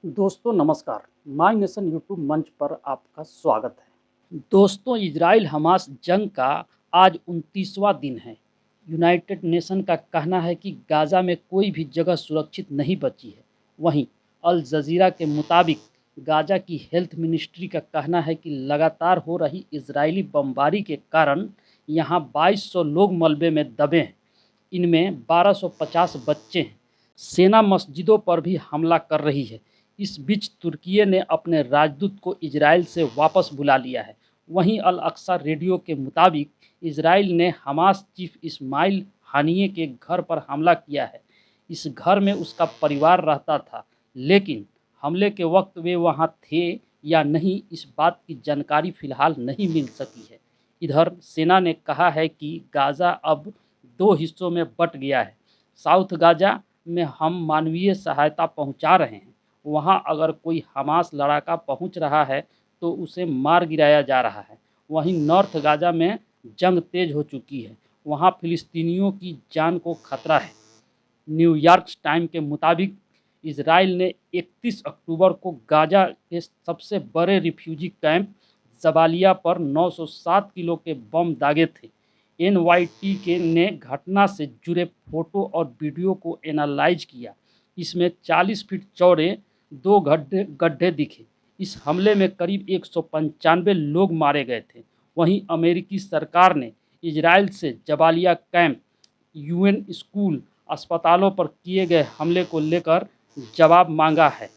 दोस्तों नमस्कार। My nation YouTube मंच पर आपका स्वागत है। दोस्तों, इजराइल हमास जंग का आज 29वां दिन है। यूनाइटेड नेशन का कहना है कि गाज़ा में कोई भी जगह सुरक्षित नहीं बची है। वहीं अल जज़ीरा के मुताबिक गाज़ा की हेल्थ मिनिस्ट्री का कहना है कि लगातार हो रही इजरायली बमबारी के कारण यहां 2200 लोग मलबे में दबे हैं। इनमें 1250 बच्चे हैं। सेना मस्जिदों पर भी हमला कर रही है। इस बीच तुर्की ने अपने राजदूत को इजराइल से वापस बुला लिया है। वहीं अल अक्सा रेडियो के मुताबिक इजराइल ने हमास चीफ इस्माइल हानिये के घर पर हमला किया है। इस घर में उसका परिवार रहता था, लेकिन हमले के वक्त वे वहां थे या नहीं, इस बात की जानकारी फिलहाल नहीं मिल सकी है। इधर सेना ने कहा है कि गाज़ा अब 2 हिस्सों में बंट गया है। साउथ गाज़ा में हम मानवीय सहायता पहुंचा रहे हैं। वहां अगर कोई हमास लड़ाका पहुंच रहा है तो उसे मार गिराया जा रहा है। वहीं नॉर्थ गाज़ा में जंग तेज हो चुकी है। वहां फिलिस्तीनियों की जान को खतरा है। न्यूयॉर्क टाइम के मुताबिक इजराइल ने 31 अक्टूबर को गाज़ा के सबसे बड़े रिफ्यूजी कैंप जबालिया पर 907 किलो के बम दागे थे। एनवाईटी के ने घटना से जुड़े फोटो और वीडियो को एनालाइज किया। इसमें 40 फीट चौड़े 2 गड्ढे गड्ढे दिखे। इस हमले में करीब 195 लोग मारे गए थे। वहीं अमेरिकी सरकार ने इजराइल से जबालिया कैंप, यूएन स्कूल, अस्पतालों पर किए गए हमले को लेकर जवाब मांगा है।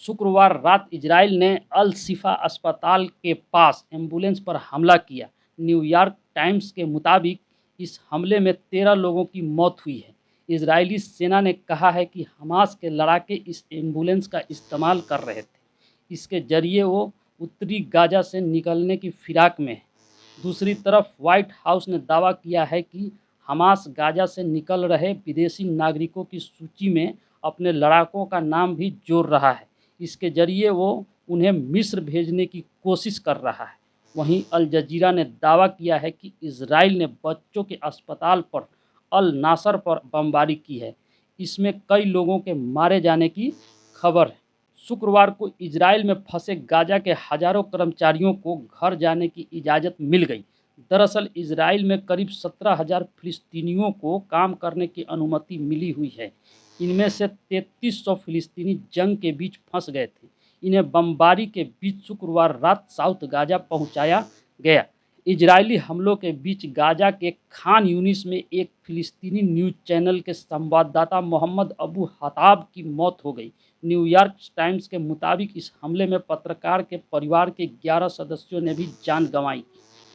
शुक्रवार रात इजराइल ने अल शिफा अस्पताल के पास एम्बुलेंस पर हमला किया। न्यूयॉर्क टाइम्स के मुताबिक इस हमले में 13 लोगों की मौत हुई है। इजरायली सेना ने कहा है कि हमास के लड़ाके इस एम्बुलेंस का इस्तेमाल कर रहे थे। इसके जरिए वो उत्तरी गाज़ा से निकलने की फिराक में है। दूसरी तरफ व्हाइट हाउस ने दावा किया है कि हमास गाज़ा से निकल रहे विदेशी नागरिकों की सूची में अपने लड़ाकों का नाम भी जोड़ रहा है। इसके जरिए वो उन्हें मिस्र भेजने की कोशिश कर रहा है। वहीं अल जजीरा ने दावा किया है कि इजराइल ने बच्चों के अस्पताल पर अल नासर पर बमबारी की है। इसमें कई लोगों के मारे जाने की खबर है। शुक्रवार को इजराइल में फंसे गाज़ा के हजारों कर्मचारियों को घर जाने की इजाज़त मिल गई। दरअसल इजराइल में करीब 17,000 फिलिस्तीनियों को काम करने की अनुमति मिली हुई है। इनमें से 3300 फिलिस्तीनी जंग के बीच फंस गए थे। इन्हें बमबारी के बीच शुक्रवार रात साउथ गाज़ा पहुंचाया गया। इजरायली हमलों के बीच गाज़ा के खान यूनिस में एक फिलिस्तीनी न्यूज़ चैनल के संवाददाता मोहम्मद अबू हताब की मौत हो गई। न्यूयॉर्क टाइम्स के मुताबिक इस हमले में पत्रकार के परिवार के 11 सदस्यों ने भी जान गंवाई।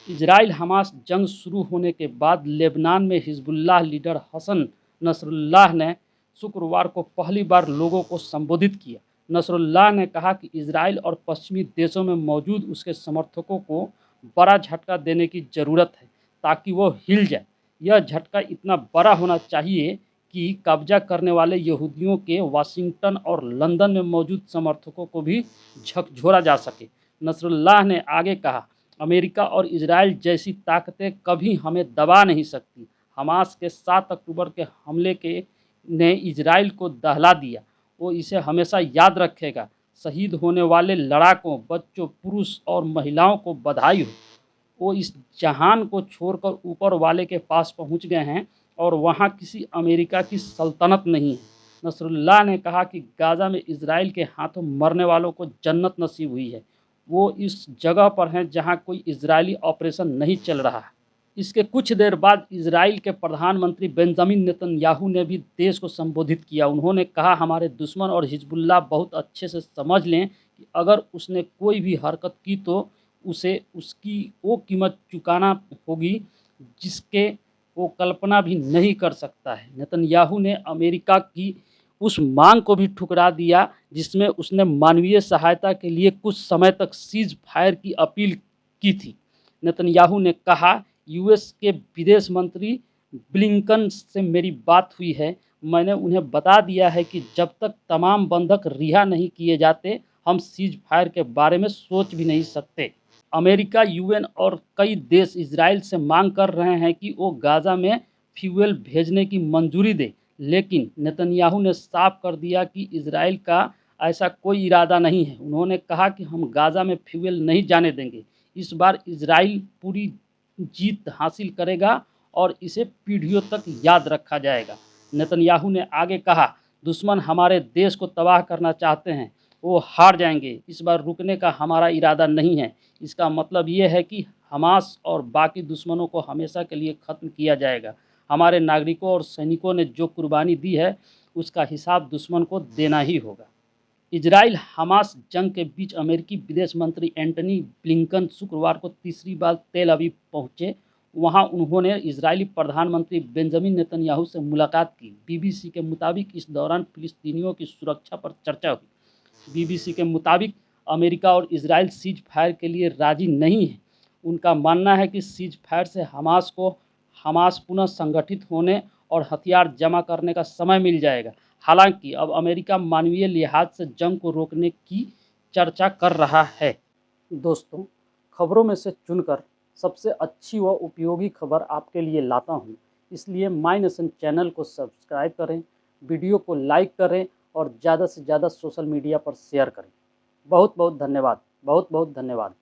इजराइल हमास जंग शुरू होने के बाद लेबनान में हिजबुल्लाह लीडर हसन नसरुल्लाह ने शुक्रवार को पहली बार लोगों को संबोधित किया। नसरुल्लाह ने कहा कि इजराइल और पश्चिमी देशों में मौजूद उसके समर्थकों को बड़ा झटका देने की ज़रूरत है ताकि वो हिल जाए। यह झटका इतना बड़ा होना चाहिए कि कब्जा करने वाले यहूदियों के वाशिंगटन और लंदन में मौजूद समर्थकों को भी झकझोरा जा सके। नसरुल्लाह ने आगे कहा, अमेरिका और इजराइल जैसी ताकतें कभी हमें दबा नहीं सकती। हमास के 7 अक्टूबर के हमले के ने इजराइल को दहला दिया। वो इसे हमेशा याद रखेगा। शहीद होने वाले लड़ाकों, बच्चों, पुरुष और महिलाओं को बधाई हो। वो इस जहान को छोड़कर ऊपर वाले के पास पहुंच गए हैं और वहां किसी अमेरिका की सल्तनत नहीं है। नसरुल्लाह ने कहा कि गाज़ा में इजराइल के हाथों मरने वालों को जन्नत नसीब हुई है। वो इस जगह पर हैं जहां कोई इजरायली ऑपरेशन नहीं चल रहा है। इसके कुछ देर बाद इजराइल के प्रधानमंत्री बेंजामिन नेतन्याहू ने भी देश को संबोधित किया। उन्होंने कहा, हमारे दुश्मन और हिजबुल्लाह बहुत अच्छे से समझ लें कि अगर उसने कोई भी हरकत की तो उसे उसकी वो कीमत चुकाना होगी जिसके वो कल्पना भी नहीं कर सकता है। नेतन्याहू ने अमेरिका की उस मांग को भी ठुकरा दिया जिसमें उसने मानवीय सहायता के लिए कुछ समय तक सीज फायर की अपील की थी। नेतन्याहू ने कहा, यूएस के विदेश मंत्री ब्लिंकन से मेरी बात हुई है। मैंने उन्हें बता दिया है कि जब तक तमाम बंधक रिहा नहीं किए जाते, हम सीज फायर के बारे में सोच भी नहीं सकते। अमेरिका, यूएन और कई देश इजराइल से मांग कर रहे हैं कि वो गाज़ा में फ्यूल भेजने की मंजूरी दे, लेकिन नेतन्याहू ने साफ कर दिया कि इजराइल का ऐसा कोई इरादा नहीं है। उन्होंने कहा कि हम गाज़ा में फ्यूएल नहीं जाने देंगे। इस बार इजराइल पूरी जीत हासिल करेगा और इसे पीढ़ियों तक याद रखा जाएगा। नेतन्याहू ने आगे कहा, दुश्मन हमारे देश को तबाह करना चाहते हैं, वो हार जाएंगे। इस बार रुकने का हमारा इरादा नहीं है। इसका मतलब ये है कि हमास और बाकी दुश्मनों को हमेशा के लिए ख़त्म किया जाएगा। हमारे नागरिकों और सैनिकों ने जो कुर्बानी दी है उसका हिसाब दुश्मन को देना ही होगा। इजराइल हमास जंग के बीच अमेरिकी विदेश मंत्री एंटनी ब्लिंकन शुक्रवार को तीसरी बार तेल अवीव पहुंचे। वहां उन्होंने इजरायली प्रधानमंत्री बेंजामिन नेतन्याहू से मुलाकात की। बीबीसी के मुताबिक इस दौरान फिलिस्तीनियों की सुरक्षा पर चर्चा हुई। बीबीसी के मुताबिक अमेरिका और इजराइल सीज फायर के लिए राजी नहीं है। उनका मानना है कि सीज फायर से हमास पुनः संगठित होने और हथियार जमा करने का समय मिल जाएगा। हालांकि अब अमेरिका मानवीय लिहाज से जंग को रोकने की चर्चा कर रहा है। दोस्तों, खबरों में से चुनकर सबसे अच्छी व उपयोगी खबर आपके लिए लाता हूं, इसलिए माय नेशन चैनल को सब्सक्राइब करें, वीडियो को लाइक करें और ज़्यादा से ज़्यादा सोशल मीडिया पर शेयर करें। बहुत बहुत धन्यवाद। बहुत बहुत धन्यवाद।